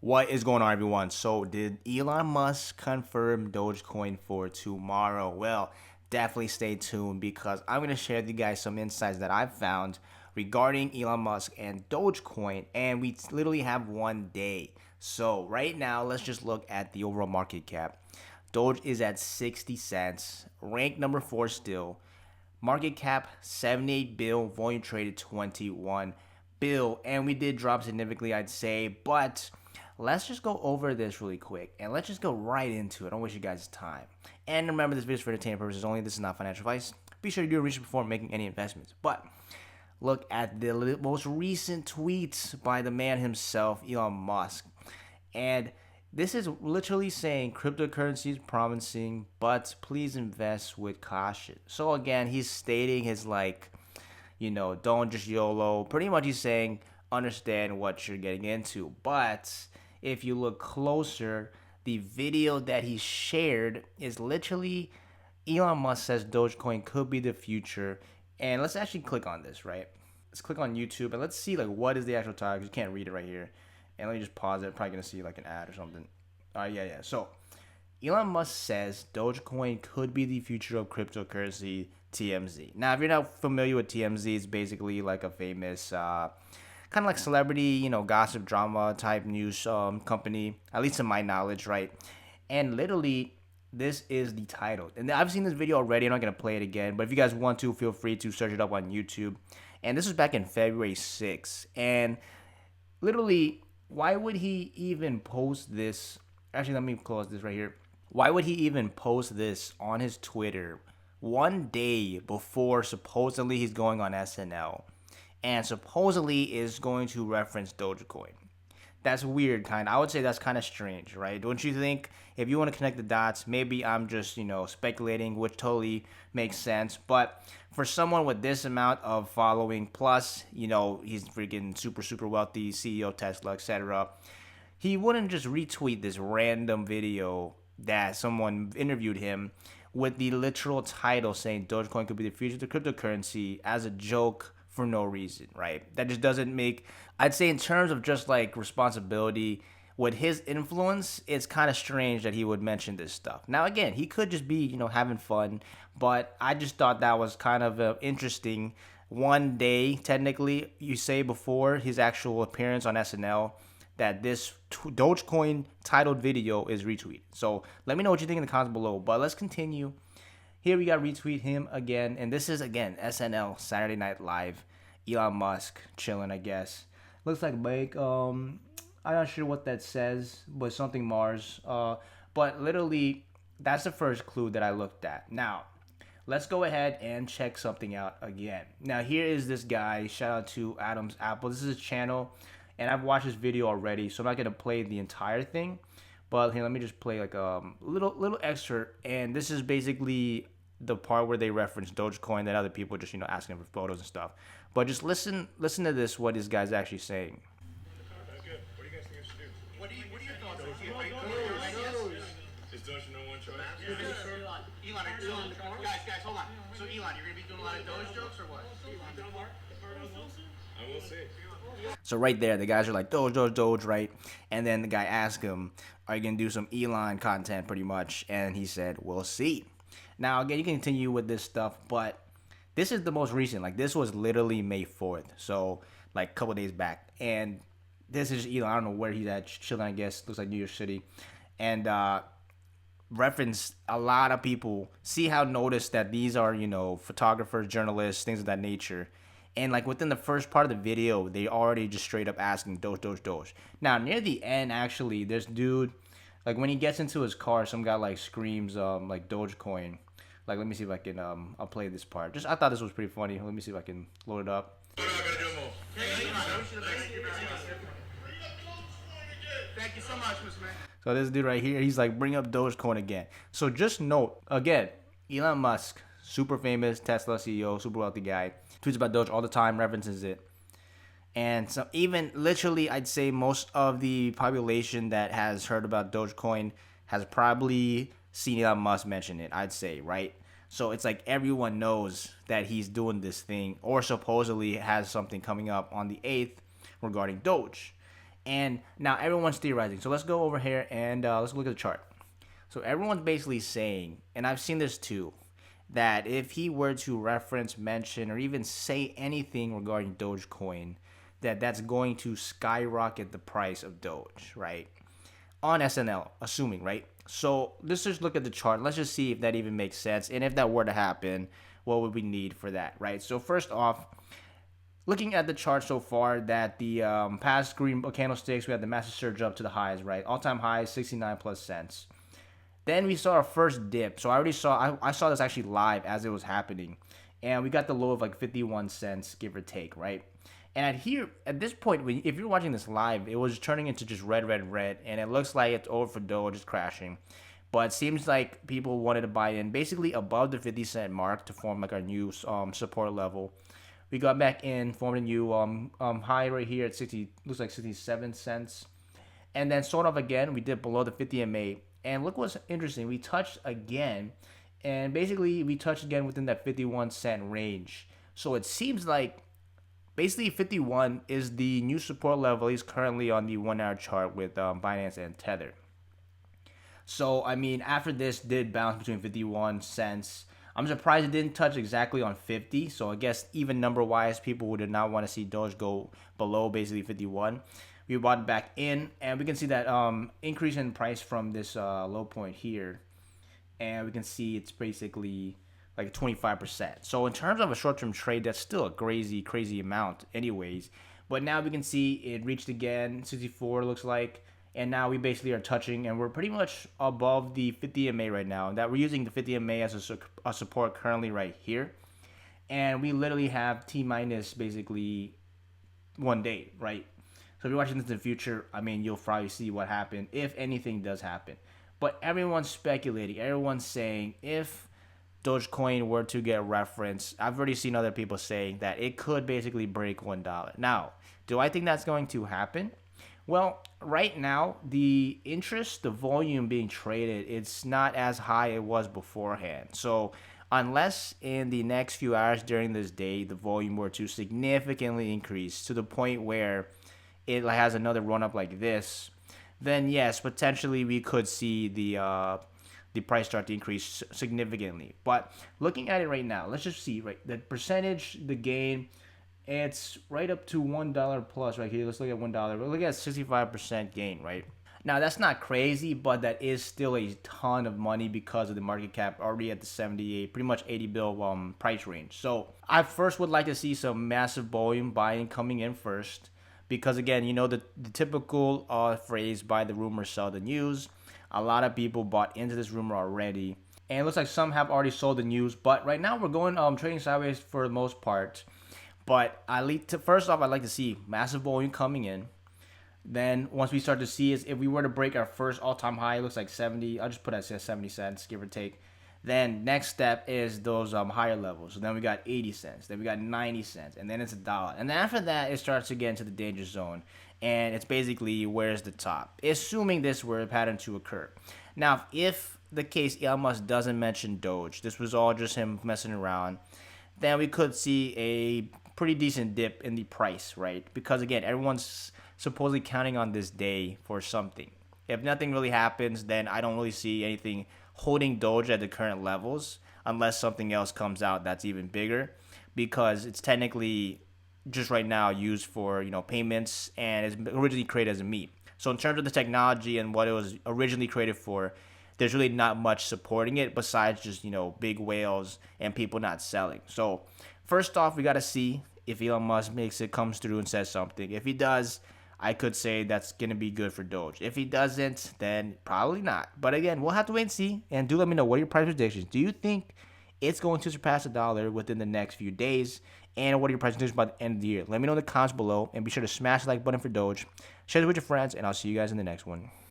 What is going on, everyone? So did Elon Musk confirm Dogecoin for tomorrow? Well, definitely stay tuned because I'm going to share with you guys some insights that I've found regarding Elon Musk and Dogecoin, and we literally have one day. So right now, let's just look at the overall market cap. Doge is at 60 cents, ranked number 4 still. Market cap 78 bill, volume traded 21 bill, and we did drop significantly, I'd say, but let's just go over this really quick and let's just go right into it. I don't waste you guys' time. And remember, this video is for entertainment purposes only. This is not financial advice. Be sure to do research before making any investments. But look at the most recent tweets by the man himself, Elon Musk. And this is literally saying cryptocurrency is promising, but please invest with caution. So again, he's stating his don't just YOLO. Pretty much he's saying understand what you're getting into. But if you look closer, the video that he shared is literally Elon Musk says Dogecoin could be the future. And let's actually click on this, right? Let's click on YouTube and let's see what is the actual title, because you can't read it right here. And let me just pause it. Probably gonna see an ad or something. Yeah. So Elon Musk says Dogecoin could be the future of cryptocurrency, TMZ. Now, if you're not familiar with TMZ, it's basically like a famous kind of like celebrity, gossip drama type news company, at least in my knowledge, right? And literally, this is the title. And I've seen this video already. I'm not going to play it again. But if you guys want to, feel free to search it up on YouTube. And this was back in February 6th. And literally, why would he even post this? Actually, let me close this right here. Why would he even post this on his Twitter one day before supposedly he's going on SNL? And supposedly is going to reference Dogecoin. That's weird, I would say that's kind of strange, right? Don't you think? If you want to connect the dots, maybe I'm just, speculating, which totally makes sense. But for someone with this amount of following, plus, he's freaking super wealthy, CEO of Tesla, etc., he wouldn't just retweet this random video that someone interviewed him with the literal title saying Dogecoin could be the future of the cryptocurrency as a joke for no reason, right? That just doesn't make, I'd say in terms of just responsibility, with his influence, it's kind of strange that he would mention this stuff. Now, again, he could just be, having fun, but I just thought that was kind of interesting. One day, technically, you say before his actual appearance on SNL, that this Dogecoin titled video is retweeted. So let me know what you think in the comments below, but let's continue. Here we got retweet him again, and this is again SNL, Saturday Night Live. Elon Musk chilling, I guess. Looks like Blake. I'm not sure what that says, but something Mars. But literally, that's the first clue that I looked at. Now, let's go ahead and check something out again. Now, here is this guy. Shout out to Adam's Apple. This is his channel, and I've watched this video already, so I'm not gonna play the entire thing. But here, let me just play a little excerpt, and this is basically the part where they reference Dogecoin that other people just asking for photos and stuff. But just listen to this, what this guy's actually saying. Good. What do you guys think I should do? What are your thoughts? Is Doge no one choice? Elon, guys, hold on. So Elon, you're gonna be doing a lot of Doge jokes or what? I will see. So right there, the guys are like, Doge, right? And then the guy asked him, are you going to do some Elon content pretty much? And he said, we'll see. Now, again, you can continue with this stuff, but this is the most recent. This was literally May 4th. So, a couple days back. And this is Elon. I don't know where he's at. Chilling, I guess. Looks like New York City. And referenced a lot of people. See how noticed that these are, photographers, journalists, things of that nature. And within the first part of the video, they already just straight up asking Doge. Now near the end, actually, this dude, when he gets into his car, some guy screams Dogecoin. Let me see if I can I'll play this part. I thought this was pretty funny. Let me see if I can load it up. Thank you so much, Mr. Man. So this dude right here, he's bring up Dogecoin again. So just note again, Elon Musk, super famous Tesla CEO, super wealthy guy, tweets about Doge all the time, references it. And so even literally, I'd say most of the population that has heard about Dogecoin has probably seen Elon Musk mention it, I'd say, right? So it's everyone knows that he's doing this thing or supposedly has something coming up on the 8th regarding Doge. And now everyone's theorizing. So let's go over here and let's look at the chart. So everyone's basically saying, and I've seen this too, that if he were to reference, mention, or even say anything regarding Dogecoin, that's going to skyrocket the price of Doge, right? On SNL, assuming, right? So let's just look at the chart. Let's just see if that even makes sense. And if that were to happen, what would we need for that, right? So first off, looking at the chart so far, that the past green candlesticks, we had the massive surge up to the highs, right? All-time highs, 69 plus cents. Then we saw our first dip. So I saw this actually live as it was happening. And we got the low of like 51 cents, give or take, right? And at this point, if you're watching this live, it was turning into just red, red, red. And it looks like it's over for Doge, just crashing. But it seems like people wanted to buy in basically above the 50-cent mark to form like our new support level. We got back in, formed a new high right here at 60, looks like 67 cents. And then sort of again, we dipped below the 50 MA. And look what's interesting. We touched again. And basically, we touched again within that 51-cent range. So it seems like basically 51 is the new support level. He's currently on the 1 hour chart with Binance and Tether. So, I mean, after this did bounce between 51 cents. I'm surprised it didn't touch exactly on 50. So I guess even number-wise, people would not want to see Doge go below basically 51. We bought it back in, and we can see that increase in price from this low point here. And we can see it's basically like 25%. So in terms of a short-term trade, that's still a crazy, crazy amount anyways. But now we can see it reached again, 64 looks like. And now we basically are touching, and we're pretty much above the 50 MA right now. That we're using the 50 MA as a support currently right here. And we literally have T-minus basically 1 day, right? So if you're watching this in the future, I mean, you'll probably see what happened if anything does happen. But everyone's speculating. Everyone's saying if Dogecoin were to get referenced, I've already seen other people saying that it could basically break $1. Now, do I think that's going to happen? Well, right now, the interest, the volume being traded, it's not as high it was beforehand. So unless in the next few hours during this day, the volume were to significantly increase to the point where it has another run up like this, then yes, potentially we could see the price start to increase significantly. But looking at it right now, let's just see, right, the percentage, the gain, it's right up to $1 plus right here. Let's look at $1. We're looking at 65% gain, right? Now that's not crazy, but that is still a ton of money because of the market cap already at the 78, pretty much 80 bill price range. So I first would like to see some massive volume buying coming in first. Because again, you know, the typical phrase, buy the rumor, sell the news. A lot of people bought into this rumor already. And it looks like some have already sold the news. But right now we're going trading sideways for the most part. But first off, I'd like to see massive volume coming in. Then once we start to see is if we were to break our first all-time high, it looks like 70. I'll just put it at 70 cents, give or take. Then next step is those higher levels. So then we got 80 cents. Then we got 90 cents. And then it's $1. And then after that, it starts to get into the danger zone. And it's basically where's the top, assuming this were a pattern to occur. Now, if the case Elon Musk doesn't mention Doge, this was all just him messing around, then we could see a pretty decent dip in the price, right? Because again, everyone's supposedly counting on this day for something. If nothing really happens, then I don't really see anything holding Doge at the current levels unless something else comes out that's even bigger, because it's technically just right now used for, you know, payments, and it's originally created as a meme. So in terms of the technology and what it was originally created for, there's really not much supporting it besides just, you know, big whales and people not selling. So first off, we got to see if Elon Musk comes through and says something. If he does, I could say that's going to be good for Doge. If he doesn't, then probably not. But again, we'll have to wait and see. And do let me know, what are your price predictions? Do you think it's going to surpass $1 within the next few days? And what are your price predictions by the end of the year? Let me know in the comments below. And be sure to smash the like button for Doge. Share it with your friends. And I'll see you guys in the next one.